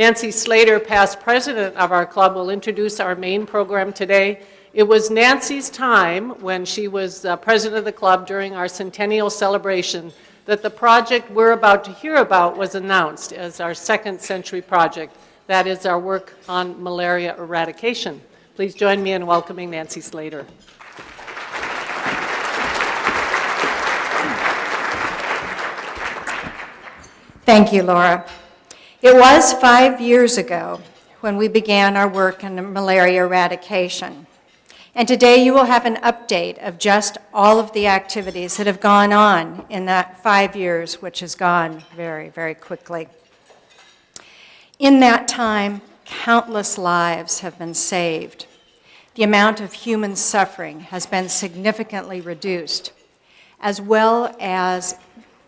Nancy Slater, past president of our club, will introduce our main program today. It was Nancy's time when she was president of the club during our centennial celebration that the project we're about to hear about was announced as our second century project. That is our work on malaria eradication. Please join me in welcoming Nancy Slater. Thank you, Laura. It was 5 years ago when we began our work on malaria eradication. And today you will have an update of just all of the activities that have gone on in that 5 years, which has gone very, very quickly. In that time, countless lives have been saved. The amount of human suffering has been significantly reduced, as well as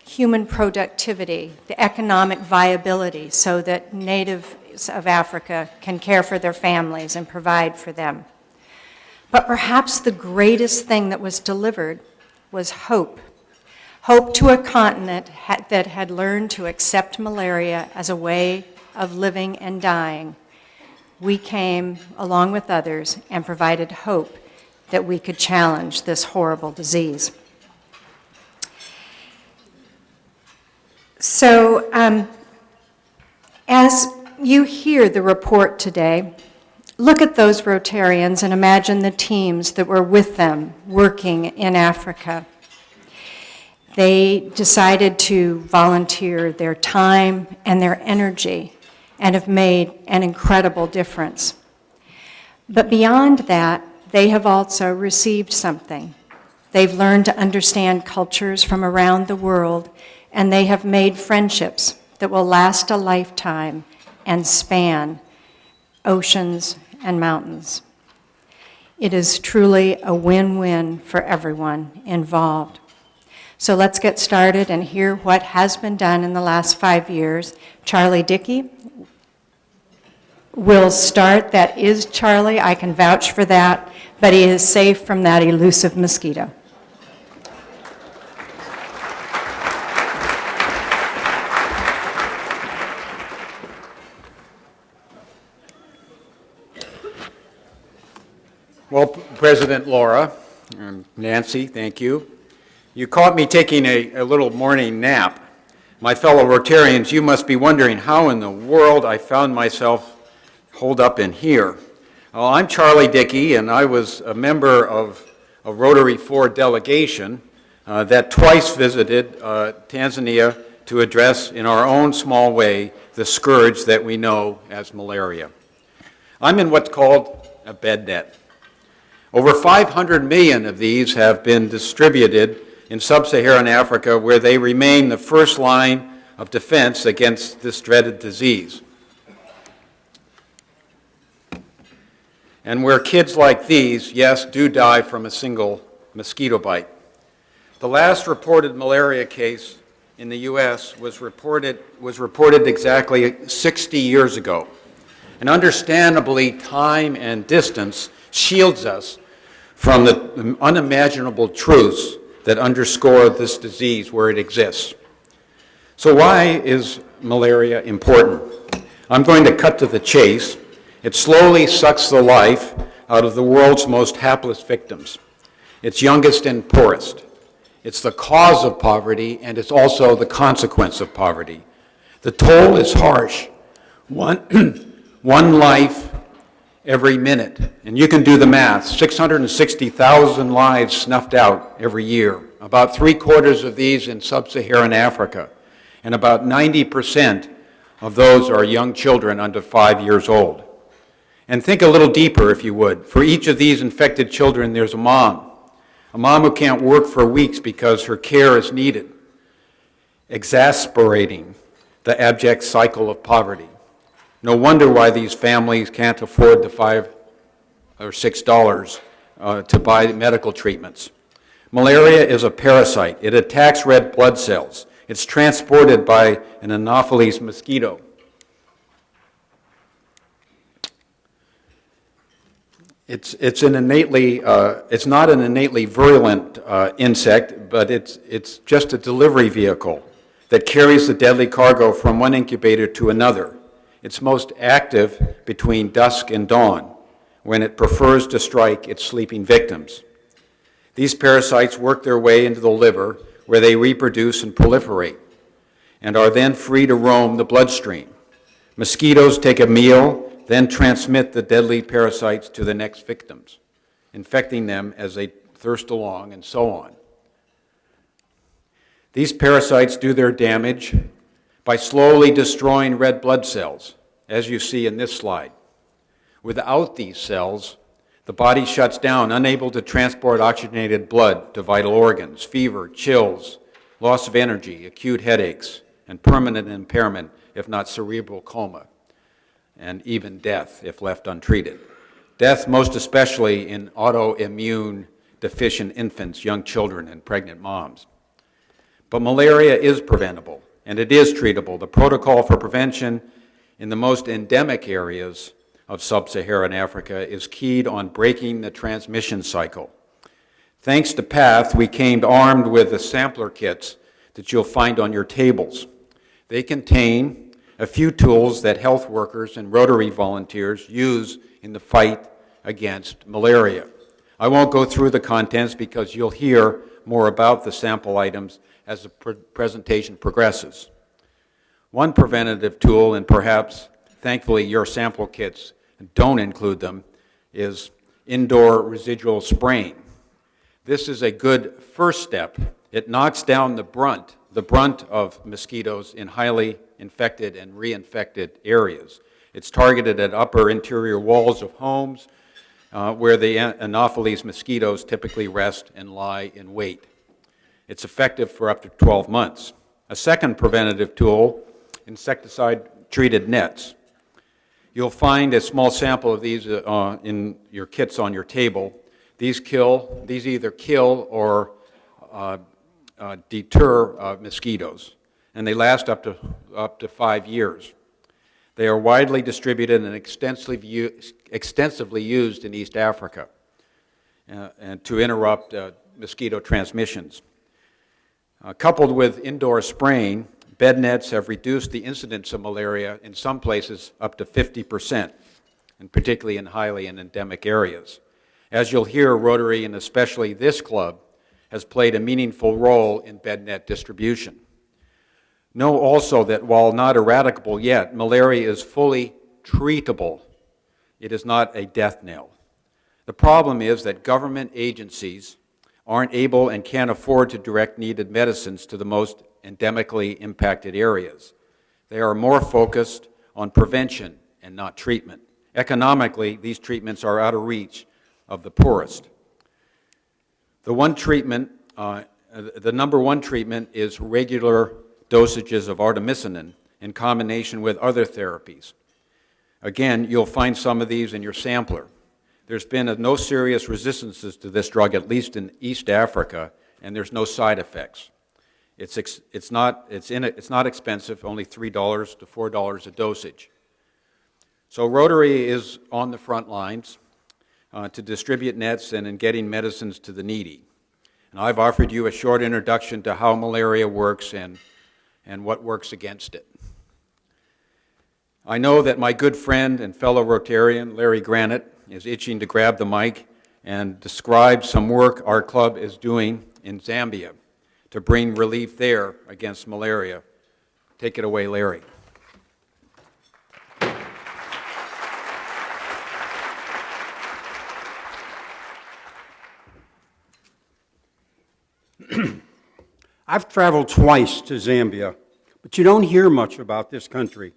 human productivity, the economic viability, so that natives of Africa can care for their families and provide for them. But perhaps the greatest thing that was delivered was hope. Hope to a continent that had learned to accept malaria as a way of living and dying. We came, along with others, and provided hope that we could challenge this horrible disease. So, as you hear the report today, look at those Rotarians and imagine the teams that were with them working in Africa. They decided to volunteer their time and their energy and have made an incredible difference. But beyond that, they have also received something. They've learned to understand cultures from around the world, and they have made friendships that will last a lifetime and span oceans and mountains. It is truly a win-win for everyone involved. So let's get started and hear what has been done in the last 5 years. Charlie Dickey will start. That is Charlie, I can vouch for that, but he is safe from that elusive mosquito. Well, President Laura and Nancy, thank you. You caught me taking a little morning nap. My fellow Rotarians, you must be wondering how in the world I found myself holed up in here. Well, I'm Charlie Dickey, and I was a member of a Rotary 4 delegation that twice visited Tanzania to address in our own small way the scourge that we know as malaria. I'm in what's called a bed net. Over 500 million of these have been distributed in sub-Saharan Africa, where they remain the first line of defense against this dreaded disease. And where kids like these, yes, do die from a single mosquito bite. The last reported malaria case in the U.S. was reported exactly 60 years ago. And understandably, time and distance shields us from the unimaginable truths that underscore this disease where it exists. So why is malaria important? I'm going to cut to the chase. It slowly sucks the life out of the world's most hapless victims, its youngest and poorest. It's the cause of poverty, and it's also the consequence of poverty. The toll is harsh. One life every minute. And you can do the math. 660,000 lives snuffed out every year. About 3/4 of these in sub-Saharan Africa. And about 90% of those are young children under 5 years old. And think a little deeper, if you would. For each of these infected children, there's a mom who can't work for weeks because her care is needed, exasperating the abject cycle of poverty. No wonder why these families can't afford the $5 or $6 to buy medical treatments. Malaria is a parasite. It attacks red blood cells. It's transported by an Anopheles mosquito. It's not an innately virulent insect, but it's just a delivery vehicle that carries the deadly cargo from one incubator to another. It's most active between dusk and dawn, when it prefers to strike its sleeping victims. These parasites work their way into the liver, where they reproduce and proliferate, and are then free to roam the bloodstream. Mosquitoes take a meal, then transmit the deadly parasites to the next victims, infecting them as they thirst along, and so on. These parasites do their damage by slowly destroying red blood cells, as you see in this slide. Without these cells, the body shuts down, unable to transport oxygenated blood to vital organs. Fever, chills, loss of energy, acute headaches, and permanent impairment, if not cerebral coma, and even death if left untreated. Death most especially in autoimmune deficient infants, young children, and pregnant moms. But malaria is preventable, and it is treatable. The protocol for prevention in the most endemic areas of sub-Saharan Africa is keyed on breaking the transmission cycle. Thanks to PATH, we came armed with the sampler kits that you'll find on your tables. They contain a few tools that health workers and Rotary volunteers use in the fight against malaria. I won't go through the contents because you'll hear more about the sample items as the presentation progresses. One preventative tool, and perhaps, thankfully, your sample kits don't include them, is indoor residual spraying. This is a good first step. It knocks down the brunt of mosquitoes in highly infected and reinfected areas. It's targeted at upper interior walls of homes where the Anopheles mosquitoes typically rest and lie in wait. It's effective for up to 12 months. A second preventative tool, insecticide-treated nets. You'll find a small sample of these in your kits on your table. These either kill or deter mosquitoes, and they last up to 5 years. They are widely distributed and extensively used in East Africa and to interrupt mosquito transmissions. Coupled with indoor spraying, bed nets have reduced the incidence of malaria in some places up to 50%, and particularly in highly and endemic areas. As you'll hear, Rotary, and especially this club, has played a meaningful role in bed net distribution. Know also that while not eradicable yet, malaria is fully treatable. It is not a death knell. The problem is that government agencies aren't able and can't afford to direct needed medicines to the most endemically impacted areas. They are more focused on prevention and not treatment. Economically, these treatments are out of reach of the poorest. The number one treatment is regular dosages of artemisinin in combination with other therapies. Again, you'll find some of these in your sampler. There's been no serious resistances to this drug, at least in East Africa, and there's no side effects. It's not expensive, only $3 to $4 a dosage. So Rotary is on the front lines to distribute nets and in getting medicines to the needy. And I've offered you a short introduction to how malaria works and what works against it. I know that my good friend and fellow Rotarian, Larry Granat, is itching to grab the mic and describe some work our club is doing in Zambia to bring relief there against malaria. Take it away, Larry. I've traveled twice to Zambia, but you don't hear much about this country,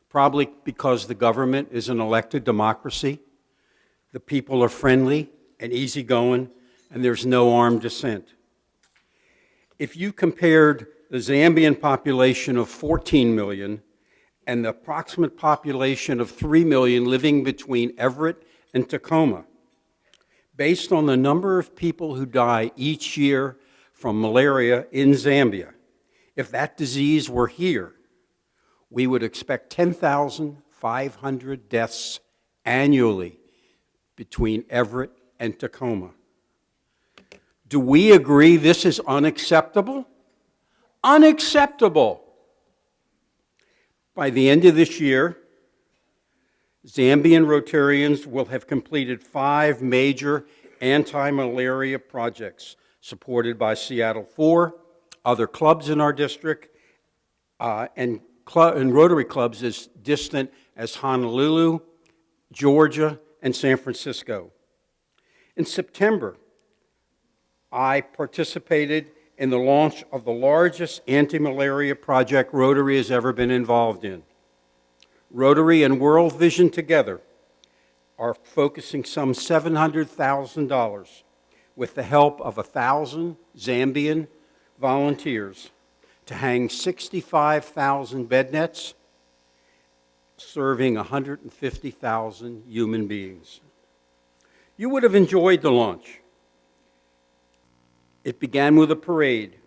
probably because the government is an elected democracy, the people are friendly and easygoing, and there's no armed dissent. If you compared the Zambian population of 14 million and the approximate population of 3 million living between Everett and Tacoma, based on the number of people who die each year from malaria in Zambia, if that disease were here, we would expect 10,500 deaths annually between Everett and Tacoma. Do we agree this is unacceptable? Unacceptable! By the end of this year, Zambian Rotarians will have completed 5 major anti-malaria projects supported by Seattle 4, other clubs in our district, and Rotary clubs as distant as Honolulu, Georgia, and San Francisco. In September, I participated in the launch of the largest anti-malaria project Rotary has ever been involved in. Rotary and World Vision together are focusing some $700,000 with the help of 1,000 Zambian volunteers to hang 65,000 bed nets, serving 150,000 human beings. You would have enjoyed the launch. It began with a parade.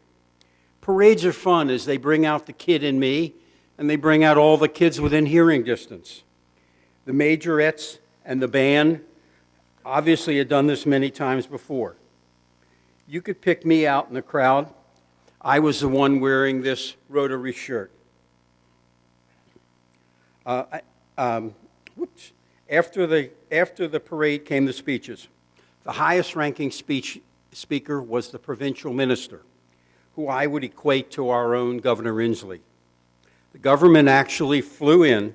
Parades are fun as they bring out the kid in me, and they bring out all the kids within hearing distance. The majorettes and the band obviously had done this many times before. You could pick me out in the crowd. I was the one wearing this Rotary shirt. After the parade came the speeches. The highest ranking speaker was the provincial minister, who I would equate to our own Governor Inslee. The government actually flew in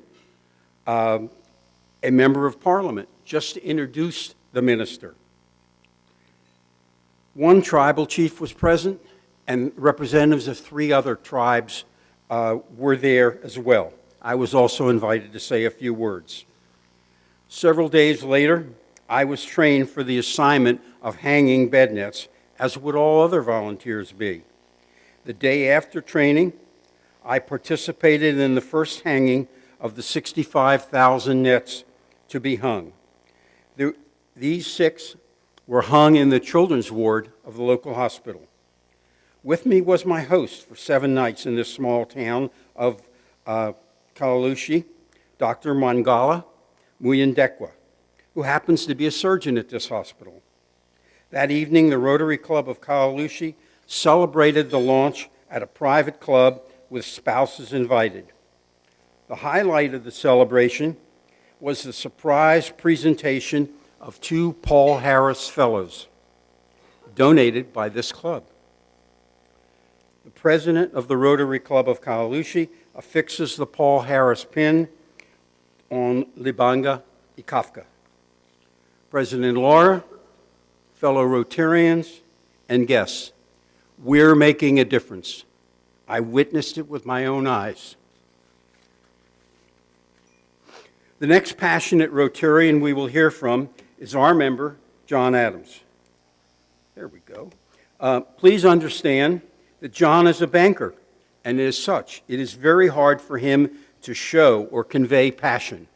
a member of parliament just to introduce the minister. One tribal chief was present, and representatives of 3 other tribes were there as well. I was also invited to say a few words. Several days later, I was trained for the assignment of hanging bed nets, as would all other volunteers be. The day after training, I participated in the first hanging of the 65,000 nets to be hung. These 6 were hung in the children's ward of the local hospital. With me was my host for 7 nights in this small town of Kalulushi, Dr. Mangala Muyandekwa, who happens to be a surgeon at this hospital. That evening, the Rotary Club of Kalulushi celebrated the launch at a private club with spouses invited. The highlight of the celebration was the surprise presentation of 2 Paul Harris Fellows, donated by this club. The president of the Rotary Club of Kalulushi affixes the Paul Harris pin on Libanga Ikafka. President Laura, fellow Rotarians, and guests, we're making a difference. I witnessed it with my own eyes. The next passionate Rotarian we will hear from is our member, John Adams. There we go. Please understand that John is a banker, and as such, it is very hard for him to show or convey passion.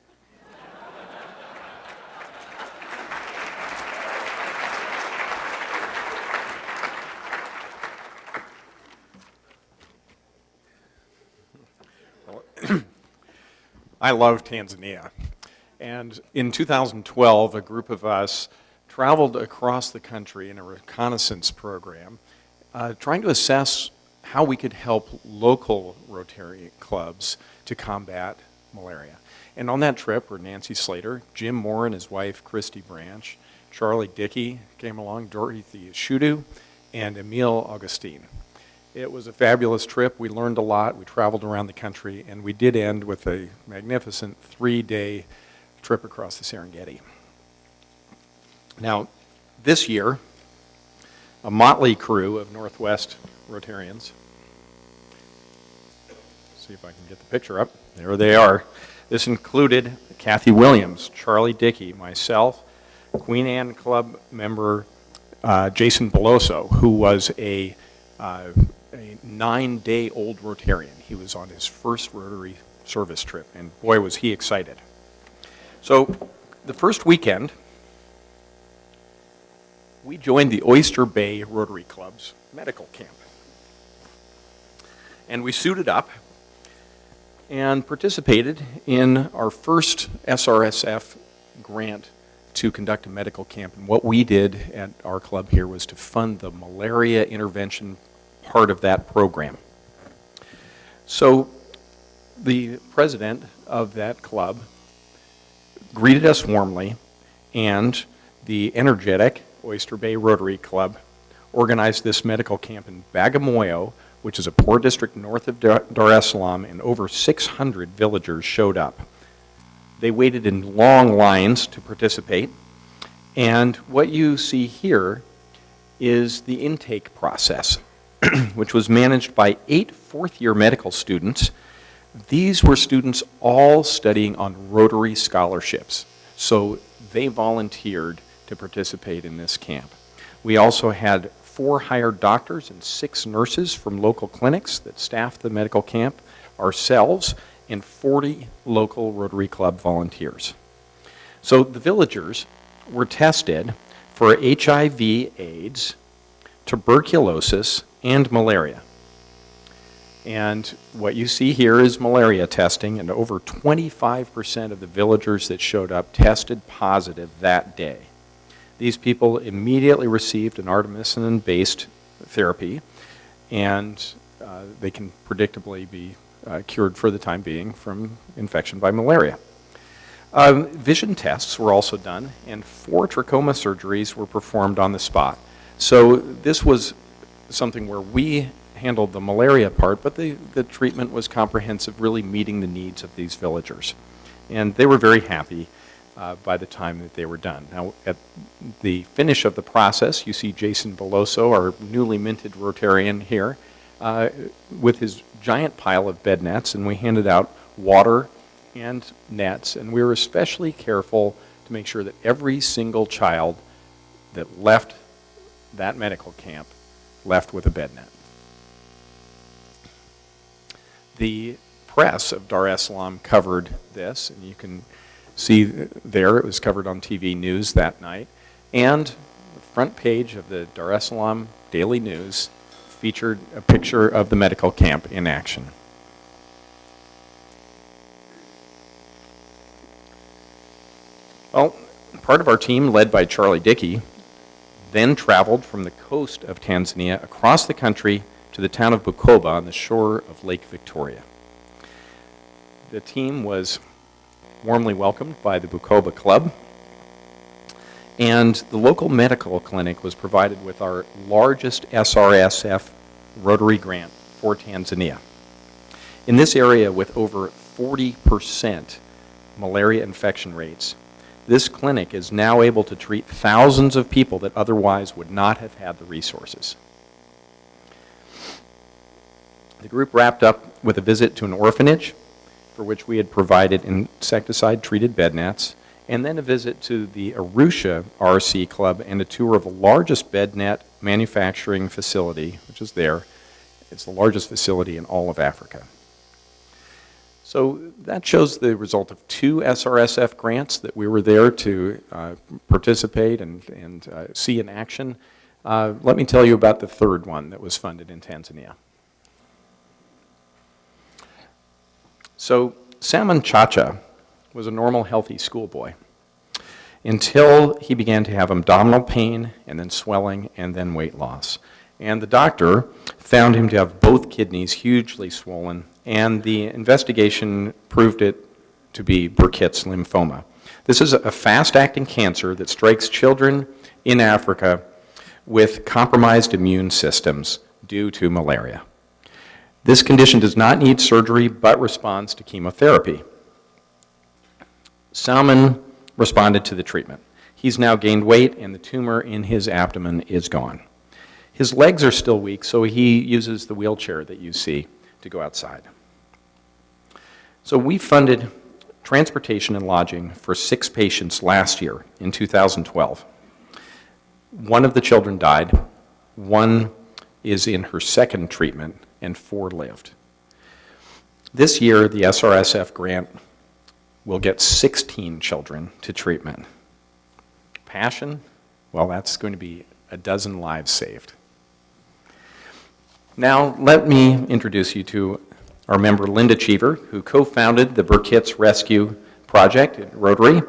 I love Tanzania. And in 2012, a group of us traveled across the country in a reconnaissance program, trying to assess how we could help local Rotary clubs to combat malaria. And on that trip were Nancy Slater, Jim Moore and his wife, Christy Branch, Charlie Dickey came along, Dorothy Shudu, and Emile Augustine. It was a fabulous trip. We learned a lot. We traveled around the country, and we did end with a magnificent 3-day trip across the Serengeti. Now, this year, a motley crew of Northwest Rotarians. See if I can get the picture up. There they are. This included Kathy Williams, Charlie Dickey, myself, Queen Anne Club member Jason Beloso, who was a 9-day-old Rotarian. He was on his first Rotary service trip, and boy, was he excited. So the first weekend, we joined the Oyster Bay Rotary Club's medical camp. And we suited up and participated in our first SRSF grant to conduct a medical camp. And what we did at our club here was to fund the malaria intervention part of that program. So the president of that club greeted us warmly, and the energetic Oyster Bay Rotary Club organized this medical camp in Bagamoyo, which is a poor district north of Dar es Salaam, and over 600 villagers showed up. They waited in long lines to participate, and what you see here is the intake process, which was managed by 8 fourth-year medical students. These were students all studying on Rotary scholarships, so they volunteered to participate in this camp. We also had 4 hired doctors and 6 nurses from local clinics that staffed the medical camp, ourselves, and 40 local Rotary Club volunteers. So the villagers were tested for HIV/AIDS, tuberculosis, and malaria. And what you see here is malaria testing, and over 25% of the villagers that showed up tested positive that day. These people immediately received an artemisinin-based therapy, and they can predictably be cured for the time being from infection by malaria. Vision tests were also done, and 4 trachoma surgeries were performed on the spot. So this was something where we handled the malaria part, but the treatment was comprehensive, really meeting the needs of these villagers. And they were very happy by the time that they were done. Now, at the finish of the process, you see Jason Beloso, our newly minted Rotarian here, with his giant pile of bed nets, and we handed out water and nets, and we were especially careful to make sure that every single child that left that medical camp left with a bed net. The press of Dar es Salaam covered this, and you can see there it was covered on TV news that night, and the front page of the Dar es Salaam Daily News featured a picture of the medical camp in action. Well, part of our team, led by Charlie Dickey, then traveled from the coast of Tanzania across the country to the town of Bukoba on the shore of Lake Victoria. The team was warmly welcomed by the Bukoba Club, and the local medical clinic was provided with our largest SRSF Rotary grant for Tanzania. In this area with over 40% malaria infection rates, this clinic is now able to treat thousands of people that otherwise would not have had the resources. The group wrapped up with a visit to an orphanage for which we had provided insecticide-treated bed nets, and then a visit to the Arusha RC Club and a tour of the largest bed net manufacturing facility, which is there. It's the largest facility in all of Africa. So that shows the result of 2 SRSF grants that we were there to participate and see in action. Let me tell you about the third one that was funded in Tanzania. So Salmon Chacha was a normal, healthy schoolboy until he began to have abdominal pain and then swelling and then weight loss. And the doctor found him to have both kidneys hugely swollen, and the investigation proved it to be Burkitt's lymphoma. This is a fast-acting cancer that strikes children in Africa with compromised immune systems due to malaria. This condition does not need surgery but responds to chemotherapy. Salmon responded to the treatment. He's now gained weight, and the tumor in his abdomen is gone. His legs are still weak, so he uses the wheelchair that you see to go outside. So we funded transportation and lodging for 6 patients last year in 2012. One of the children died, one is in her second treatment, and 4 lived. This year, the SRSF grant will get 16 children to treatment. Passion? Well, that's going to be a dozen lives saved. Now, let me introduce you to our member, Linda Cheever, who co-founded the Burkitt's Rescue Project at Rotary.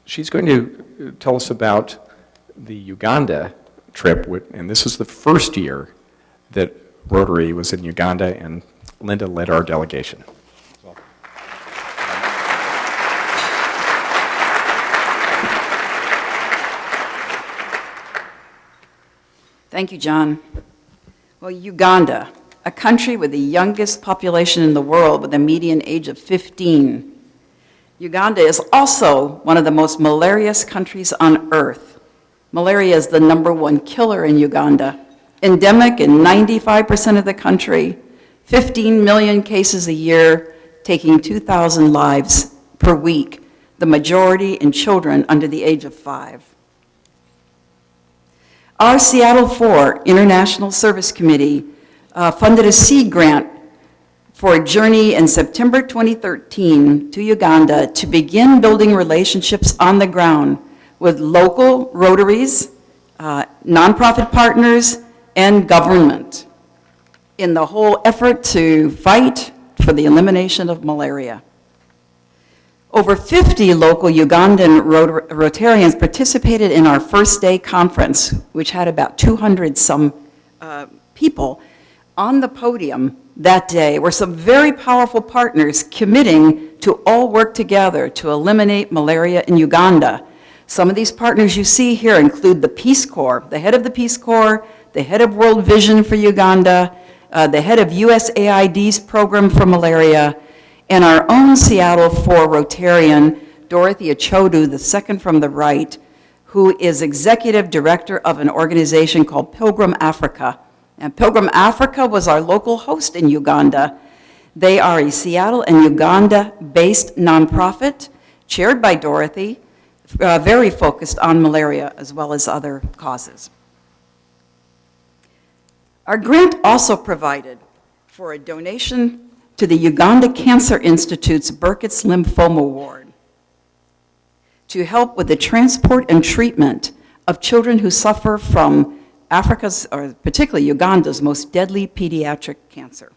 She's going to tell us about the Uganda trip, and this is the first year that Rotary was in Uganda, and Linda led our delegation. Thank you, John. Well, Uganda, a country with the youngest population in the world with a median age of 15. Uganda is also one of the most malarious countries on earth. Malaria is the #1 killer in Uganda, endemic in 95% of the country, 15 million cases a year, taking 2,000 lives per week, the majority in children under the age of 5. Our Seattle 4 International Service Committee funded a seed grant for a journey in September 2013 to Uganda to begin building relationships on the ground with local Rotaries, nonprofit partners, and government in the whole effort to fight for the elimination of malaria. Over 50 local Ugandan Rotarians participated in our first day conference, which had about 200 some people. On the podium that day were some very powerful partners committing to all work together to eliminate malaria in Uganda. Some of these partners you see here include the Peace Corps, the head of the Peace Corps, the head of World Vision for Uganda, the head of USAID's program for malaria, and our own Seattle 4 Rotarian, Dorothy Achodu, the second from the right, who is executive director of an organization called Pilgrim Africa. And Pilgrim Africa was our local host in Uganda. They are a Seattle and Uganda-based nonprofit, chaired by Dorothy, very focused on malaria as well as other causes. Our grant also provided for a donation to the Uganda Cancer Institute's Burkitt's Lymphoma Ward to help with the transport and treatment of children who suffer from Africa's, or particularly Uganda's, most deadly pediatric cancer.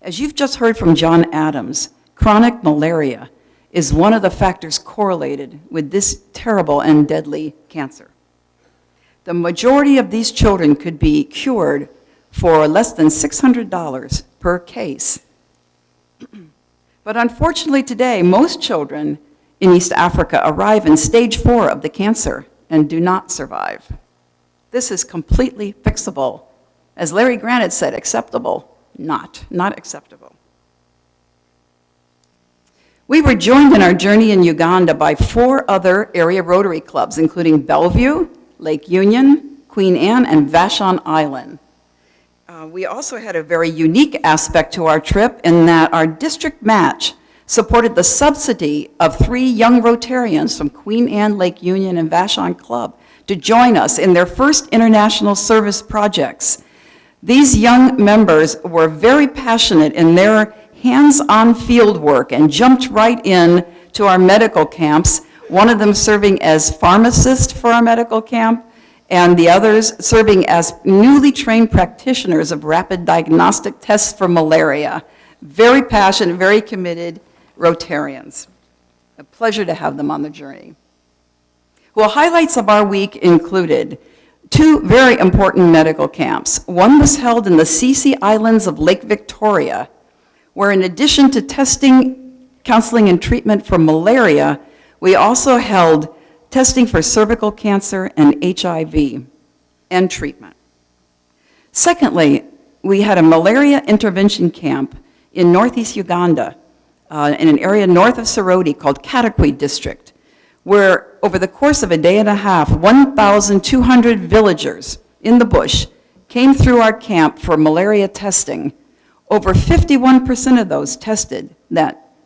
As you've just heard from John Adams, chronic malaria is one of the factors correlated with this terrible and deadly cancer. The majority of these children could be cured for less than $600 per case. But unfortunately today, most children in East Africa arrive in stage 4 of the cancer and do not survive. This is completely fixable. As Larry Granat said, acceptable, not acceptable. We were joined in our journey in Uganda by 4 other area Rotary clubs, including Bellevue, Lake Union, Queen Anne, and Vashon Island. We also had a very unique aspect to our trip in that our district match supported the subsidy of 3 young Rotarians from Queen Anne, Lake Union, and Vashon Club to join us in their first international service projects. These young members were very passionate in their hands-on field work and jumped right in to our medical camps, one of them serving as pharmacist for our medical camp, and the others serving as newly trained practitioners of rapid diagnostic tests for malaria. Very passionate, very committed Rotarians. A pleasure to have them on the journey. Well, highlights of our week included 2 very important medical camps. One was held in the Sisi Islands of Lake Victoria, where in addition to testing, counseling, and treatment for malaria, we also held testing for cervical cancer and HIV and treatment. Secondly, we had a malaria intervention camp in northeast Uganda, in an area north of Soroti called Katakwi District, where over the course of a day and a half, 1,200 villagers in the bush came through our camp for malaria testing. Over 51% of those tested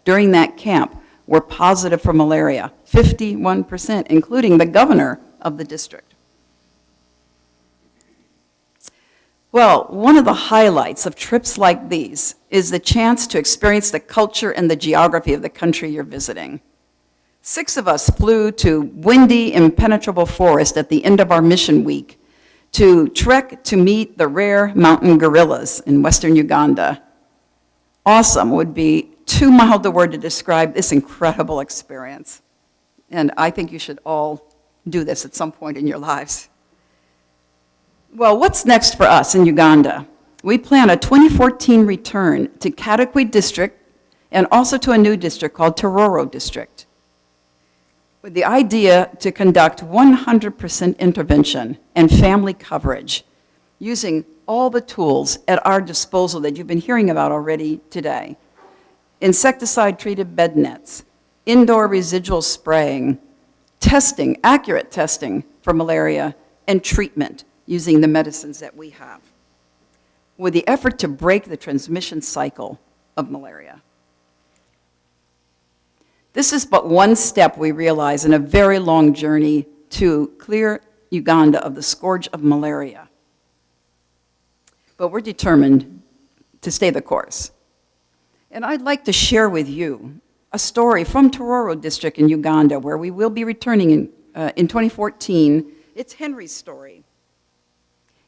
during that camp were positive for malaria, 51%, including the governor of the district. Well, one of the highlights of trips like these is the chance to experience the culture and the geography of the country you're visiting. 6 of us flew to windy, impenetrable forest at the end of our mission week to trek to meet the rare mountain gorillas in western Uganda. Awesome would be too mild a word to describe this incredible experience. And I think you should all do this at some point in your lives. Well, what's next for us in Uganda? We plan a 2014 return to Katakwi District and also to a new district called Tororo District. with the idea to conduct 100% intervention and family coverage using all the tools at our disposal that you've been hearing about already today. Insecticide-treated bed nets, indoor residual spraying, testing, accurate testing for malaria, and treatment using the medicines that we have, with the effort to break the transmission cycle of malaria. This is but one step, we realize, in a very long journey to clear Uganda of the scourge of malaria. But we're determined to stay the course. And I'd like to share with you a story from Tororo district in Uganda, where we will be returning in 2014. It's Henry's story.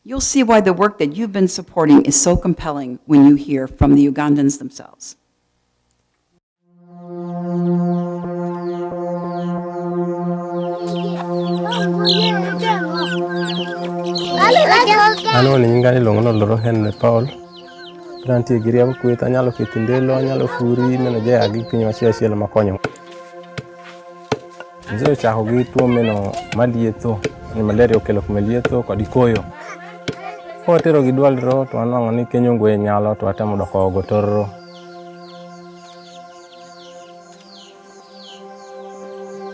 You'll see why the work that you've been supporting is so compelling when you hear from the Ugandans themselves. Ano ni ngani longono loro Henry Paul. Tanti giriam kuita nyalo kitindelo nyalo furi meno je agi pinyo chiel makonyo. Nzeo cha hogi tuo meno malieto ni malaria okelo kumelieto kwa dikoyo. Otero gidwalro to anwango ni kenyo ngwe nyalo to atamo doko gotorro.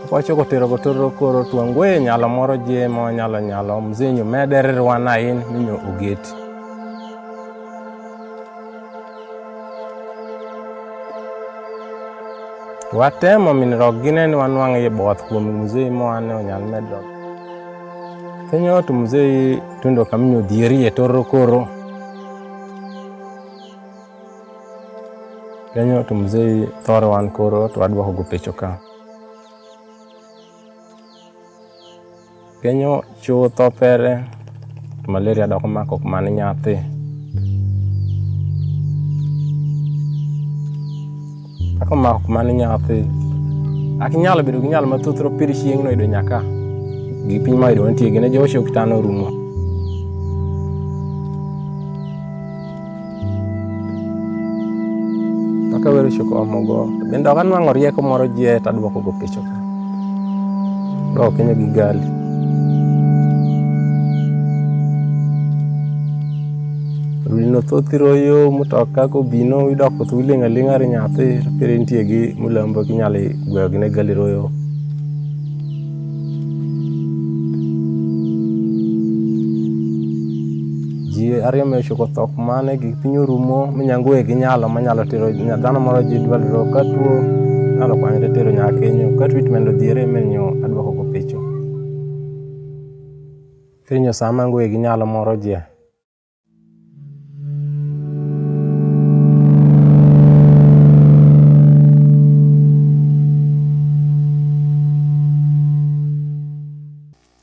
Kwacho kotero gotorro koro to ngwe nyalo moro je mo nyalo mzenyo mederer wana in minyo ogeti. Watemo minrogine ni wanwango ye both kuom mzee mo ane onyal medro. Kenyo to mzee tundo kaminyo dieri e torro koro. Kenyo to mzee thoro wan koro to adwa hogo pecho ka. Kenyo chuo topere to malaria doko mako kumani nyathi. Ako mako kumani nyathi. Akinyalo bedo ginyalo mathuthro piri chieng' no ido nyaka. Gi piny ma ido nitie gine josho kitano rumo. Kaka wero choko omogo. Bende ok anwang'o rieko moro je tadwoko go pecho ka. Do kenyo gi gali. Rino thothiro yo mutoka ko bino idoko thulinga linga ri nyathi pere nitie gi mulambo kinyali gweyo gine gali royo. Ji ariyo me choko thok mane gi pinyo rumo minyangwe gi nyalo manyalo tero dhano moro ji dwalro ka tuo nyalo kwanyre tero nyakenyo ka treatment odhiere menyo adwoko go pecho. Kinyo sama ngwe gi nyalo moro ji.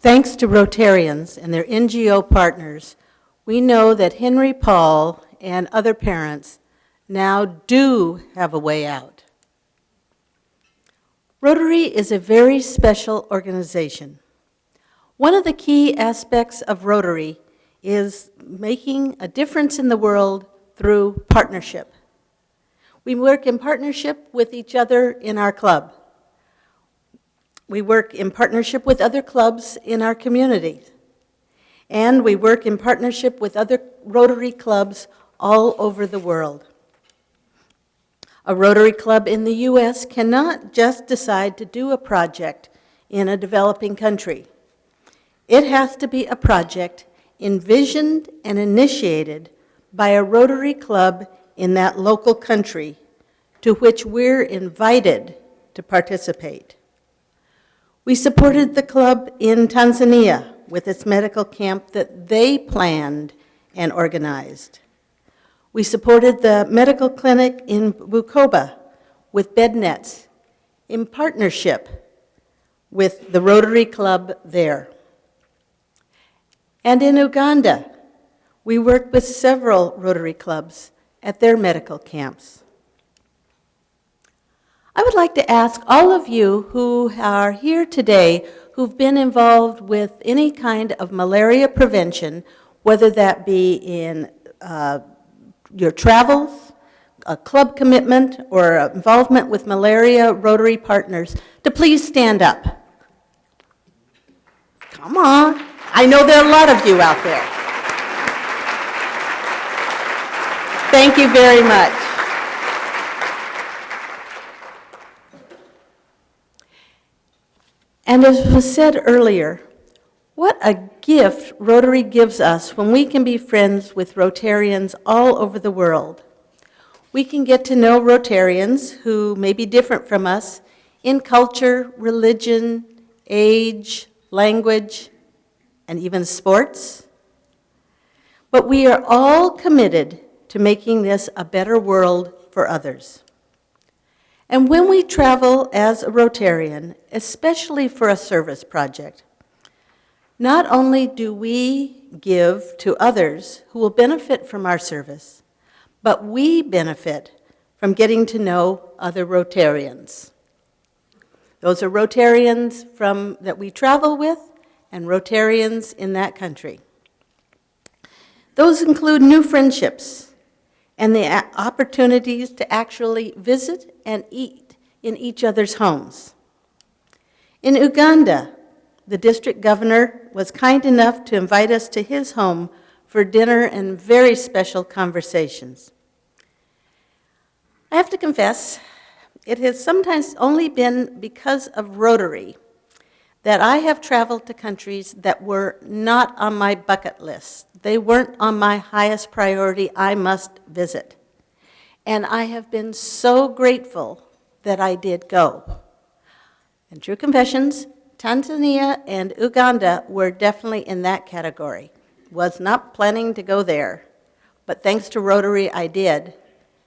Thanks to Rotarians and their NGO partners, we know that Henry Paul and other parents now do have a way out. Rotary is a very special organization. One of the key aspects of Rotary is making a difference in the world through partnership. We work in partnership with each other in our club. We work in partnership with other clubs in our community. And we work in partnership with other Rotary clubs all over the world. A Rotary club in the U.S. cannot just decide to do a project in a developing country. It has to be a project envisioned and initiated by a Rotary club in that local country to which we're invited to participate. We supported the club in Tanzania with its medical camp that they planned and organized. We supported the medical clinic in Bukoba with bed nets in partnership with the Rotary Club there. And in Uganda, we worked with several Rotary clubs at their medical camps. I would like to ask all of you who are here today who've been involved with any kind of malaria prevention, whether that be in your travels, a club commitment, or involvement with malaria Rotary partners, to please stand up. Come on. I know there are a lot of you out there. Thank you very much. And as was said earlier, what a gift Rotary gives us when we can be friends with Rotarians all over the world. We can get to know Rotarians who may be different from us in culture, religion, age, language, and even sports. But we are all committed to making this a better world for others. And when we travel as a Rotarian, especially for a service project, not only do we give to others who will benefit from our service, but we benefit from getting to know other Rotarians. Those are Rotarians that we travel with and Rotarians in that country. Those include new friendships and the opportunities to actually visit and eat in each other's homes. In Uganda, the district governor was kind enough to invite us to his home for dinner and very special conversations. I have to confess, it has sometimes only been because of Rotary that I have traveled to countries that were not on my bucket list. They weren't on my highest priority, I must visit. And I have been so grateful that I did go. And true confessions, Tanzania and Uganda were definitely in that category. Was not planning to go there, but thanks to Rotary I did,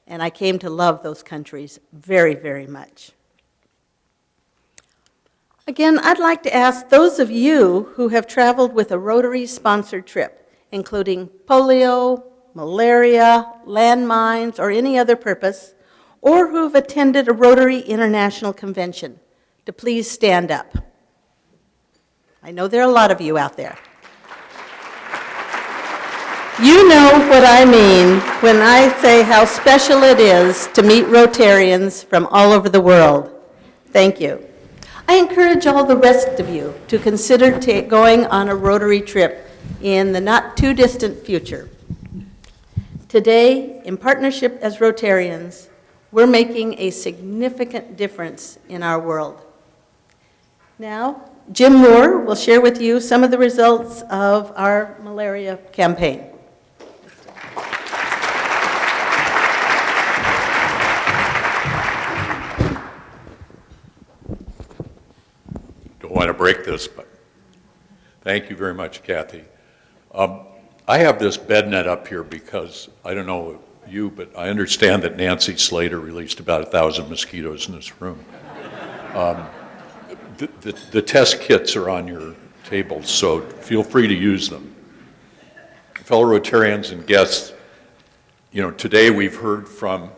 and I came to love those countries very, very much. Again, I'd like to ask those of you who have traveled with a Rotary-sponsored trip, including polio, malaria, landmines, or any other purpose, or who've attended a Rotary International Convention, to please stand up. I know there are a lot of you out there. You know what I mean when I say how special it is to meet Rotarians from all over the world. Thank you. I encourage all the rest of you to consider going on a Rotary trip in the not too distant future. Today, in partnership as Rotarians, we're making a significant difference in our world. Now, Jim Moore will share with you some of the results of our malaria campaign. Don't want to break this, but thank you very much, Kathy. I have this bed net up here because, I don't know you, but I understand that Nancy Slater released about 1,000 mosquitoes in this room. The test kits are on your tables, so feel free to use them. Fellow Rotarians and guests, you know, today we've heard from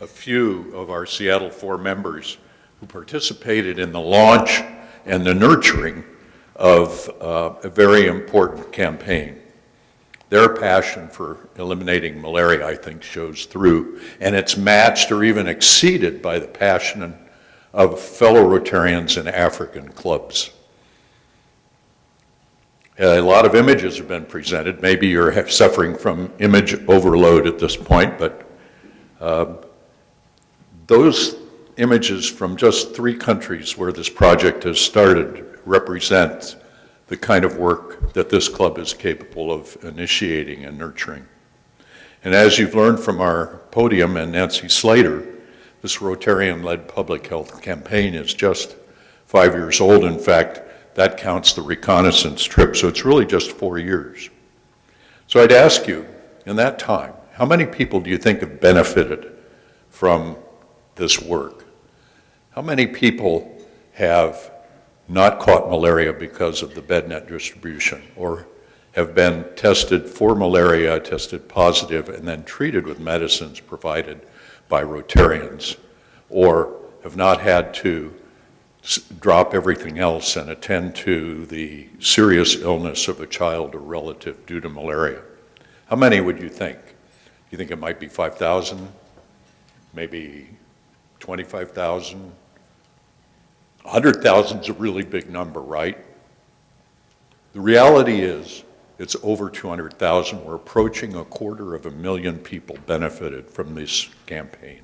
a few of our Seattle 4 members who participated in the launch and the nurturing of a very important campaign. Their passion for eliminating malaria, I think, shows through, and it's matched or even exceeded by the passion of fellow Rotarians in African clubs. A lot of images have been presented. Maybe you're suffering from image overload at this point, but those images from just 3 countries where this project has started represent the kind of work that this club is capable of initiating and nurturing. And as you've learned from our podium and Nancy Slater, this Rotarian-led public health campaign is just 5 years old. In fact, that counts the Reconnaissance trip, so it's really just 4 years. So I'd ask you, in that time, how many people do you think have benefited from this work? How many people have not caught malaria because of the bed net distribution, or have been tested for malaria, tested positive, and then treated with medicines provided by Rotarians, or have not had to drop everything else and attend to the serious illness of a child or relative due to malaria? How many would you think? Do you think it might be 5,000? Maybe 25,000? 100,000 is a really big number, right? The reality is, it's over 200,000. We're approaching 250,000 people benefited from this campaign.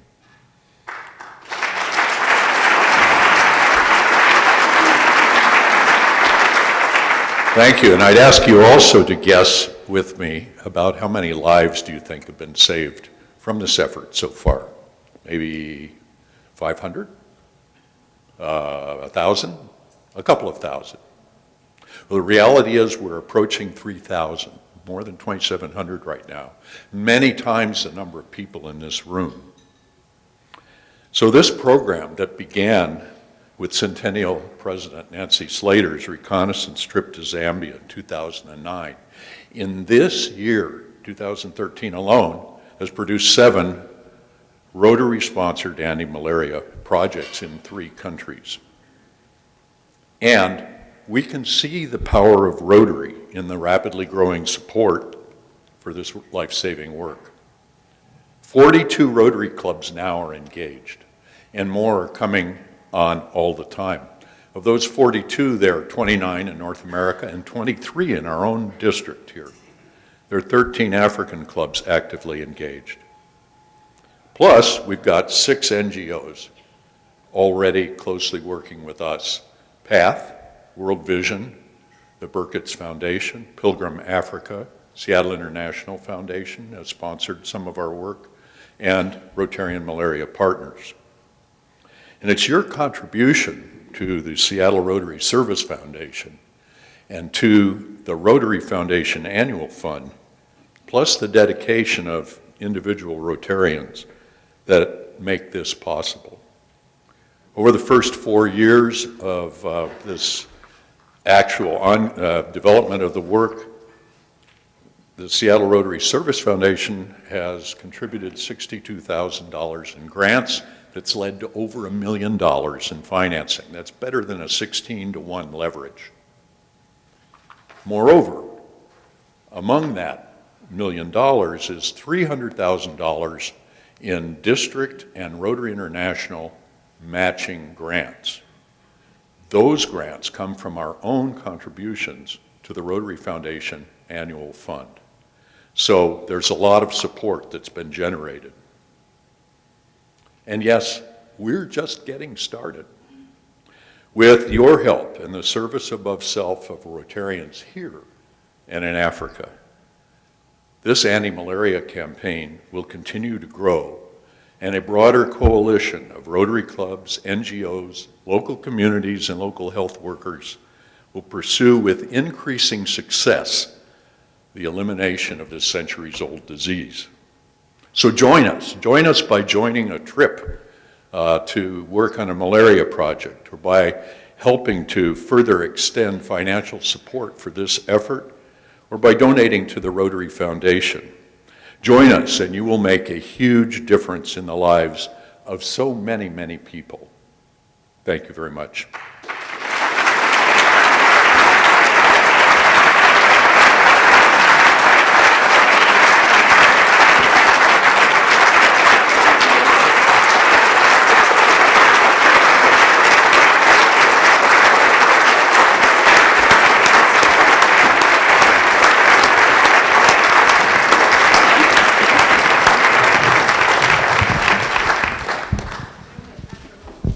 Thank you, and I'd ask you also to guess with me about how many lives do you think have been saved from this effort so far? Maybe 500? 1,000? A couple of thousand. Well, the reality is we're approaching 3,000, more than 2,700 right now, many times the number of people in this room. So this program that began with Centennial President Nancy Slater's reconnaissance trip to Zambia in 2009, in this year, 2013 alone, has produced 7 Rotary-sponsored anti-malaria projects in 3 countries. And we can see the power of Rotary in the rapidly growing support for this life-saving work. 42 Rotary clubs now are engaged, and more are coming on all the time. Of those 42, there are 29 in North America and 23 in our own district here. There are 13 African clubs actively engaged. Plus, we've got 6 NGOs already closely working with us. PATH, World Vision, the Burkitt's Foundation, Pilgrim Africa, Seattle International Foundation has sponsored some of our work, and Rotarian Malaria Partners. And it's your contribution to the Seattle Rotary Service Foundation and to the Rotary Foundation Annual Fund, plus the dedication of individual Rotarians that make this possible. Over the first 4 years of this actual development of the work, the Seattle Rotary Service Foundation has contributed $62,000 in grants. That's led to over $1 million in financing. That's better than a 16-to-1 leverage. Moreover, among that $1 million is $300,000 in district and Rotary International matching grants. Those grants come from our own contributions to the Rotary Foundation Annual Fund. So there's a lot of support that's been generated. And yes, we're just getting started. With your help and the service above self of Rotarians here and in Africa, this anti-malaria campaign will continue to grow, and a broader coalition of Rotary clubs, NGOs, local communities, and local health workers will pursue with increasing success the elimination of this centuries-old disease. So join us by joining a trip to work on a malaria project, or by helping to further extend financial support for this effort, or by donating to the Rotary Foundation. Join us and you will make a huge difference in the lives of so many, many people. Thank you very much.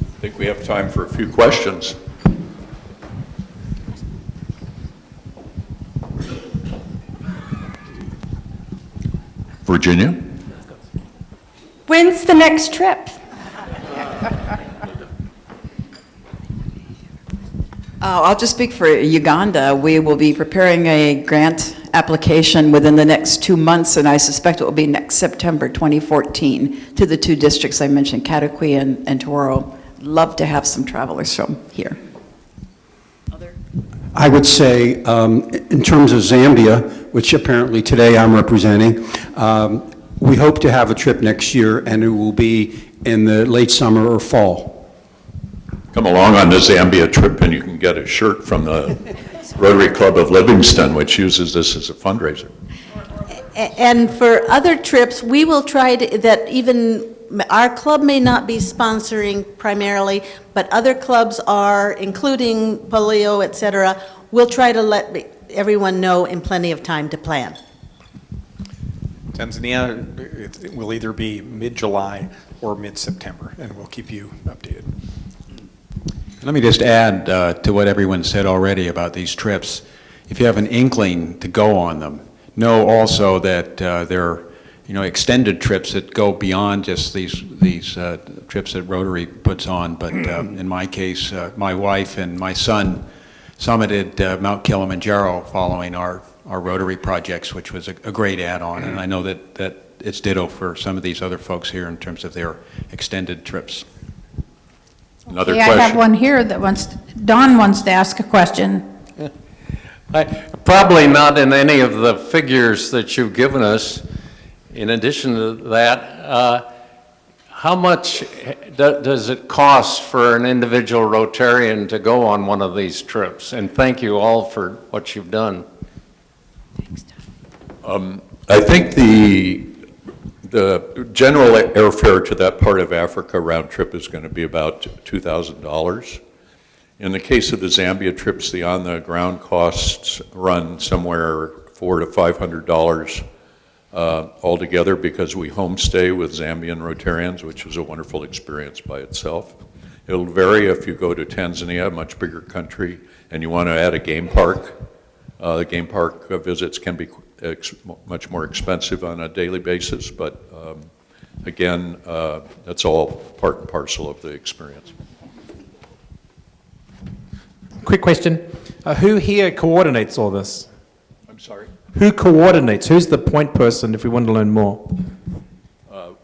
I think we have time for a few questions. Virginia? When's the next trip? I'll just speak for Uganda. We will be preparing a grant application within the next 2 months, and I suspect it will be next September 2014 to the 2 districts I mentioned, Katakwi and Toro. Love to have some travelers from here. I would say, in terms of Zambia, which apparently today I'm representing, we hope to have a trip next year, and it will be in the late summer or fall. Come along on the Zambia trip and you can get a shirt from the Rotary Club of Livingston, which uses this as a fundraiser. And for other trips, we will try to, that even, our club may not be sponsoring primarily, but other clubs are, including polio, et cetera. We'll try to everyone know in plenty of time to plan. Tanzania, it will either be mid-July or mid-September, and we'll keep you updated. Let me just add to what everyone said already about these trips. If you have an inkling to go on them, know also that there are extended trips that go beyond just these trips that Rotary puts on. But in my case, my wife and my son summited Mount Kilimanjaro following our Rotary projects, which was a great add-on. And I know that it's ditto for some of these other folks here in terms of their extended trips. Another Okay, question? I have one here that Don wants to ask a question. Probably not in any of the figures that you've given us. In addition to that, how much does it cost for an individual Rotarian to go on one of these trips? And thank you all for what you've done. I think the general airfare to that part of Africa round trip is going to be about $2,000. In the case of the Zambia trips, the on-the-ground costs run somewhere $400 to $500 altogether, because we homestay with Zambian Rotarians, which is a wonderful experience by itself. It'll vary if you go to Tanzania, a much bigger country, and you want to add a game park. The game park visits can be much more expensive on a daily basis, but again, that's all part and parcel of the experience. Quick question. Who here coordinates all this? I'm sorry? Who coordinates? Who's the point person if we want to learn more?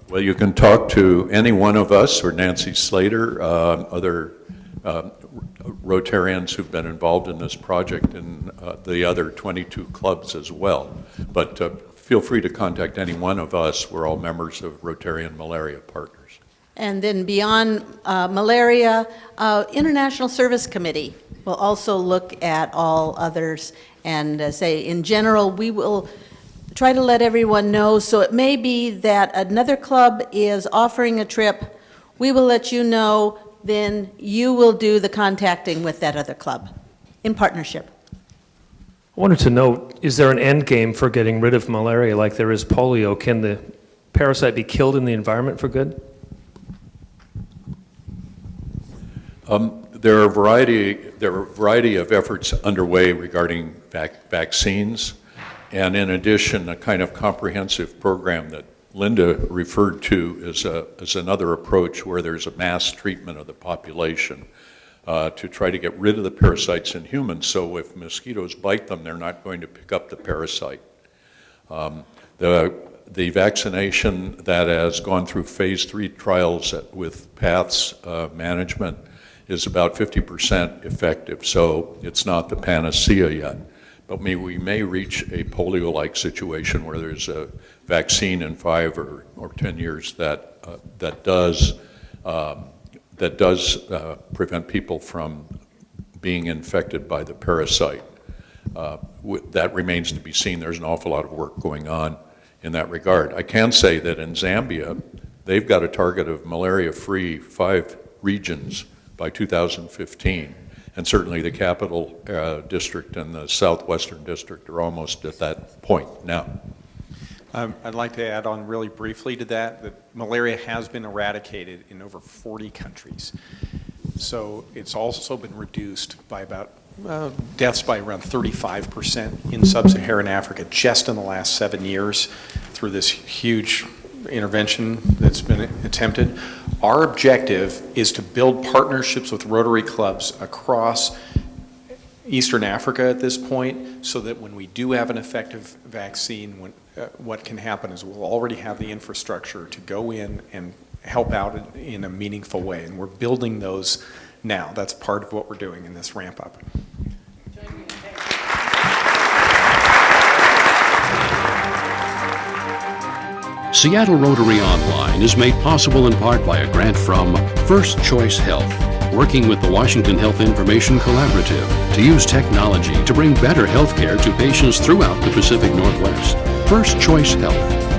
Well, you can talk to any one of us or Nancy Slater, other Rotarians who've been involved in this project, and the other 22 clubs as well. But feel free to contact any one of us. We're all members of Rotarian Malaria Partners. And then beyond malaria, International Service Committee will also look at all others and say, in general, we will try to let everyone know. So it may be that another club is offering a trip. We will let you know, then you will do the contacting with that other club in partnership. I wanted to know, is there an end game for getting rid of malaria like there is polio? Can the parasite be killed in the environment for good? There are a variety of efforts underway regarding vaccines, and in addition, a kind of comprehensive program that Linda referred to is another approach where there's a mass treatment of the population to try to get rid of the parasites in humans, so if mosquitoes bite them, they're not going to pick up the parasite. The vaccination that has gone through phase 3 trials with PATH's management is about 50% effective, so it's not the panacea yet. But we may reach a polio-like situation where there's a vaccine in 5 or 10 years that does prevent people from being infected by the parasite. That remains to be seen. There's an awful lot of work going on in that regard. I can say that in Zambia, they've got a target of malaria-free 5 regions by 2015, and certainly the capital district and the southwestern district are almost at that point now. I'd like to add on really briefly to that malaria has been eradicated in over 40 countries. So it's also been reduced by about deaths by around 35% in sub-Saharan Africa just in the last 7 years through this huge intervention that's been attempted. Our objective is to build partnerships with Rotary clubs across Eastern Africa at this point, so that when we do have an effective vaccine, what can happen is we'll already have the infrastructure to go in and help out in a meaningful way, and we're building those now. That's part of what we're doing in this ramp up. Seattle Rotary Online is made possible in part by a grant from First Choice Health, working with the Washington Health Information Collaborative to use technology to bring better health care to patients throughout the Pacific Northwest. First Choice Health.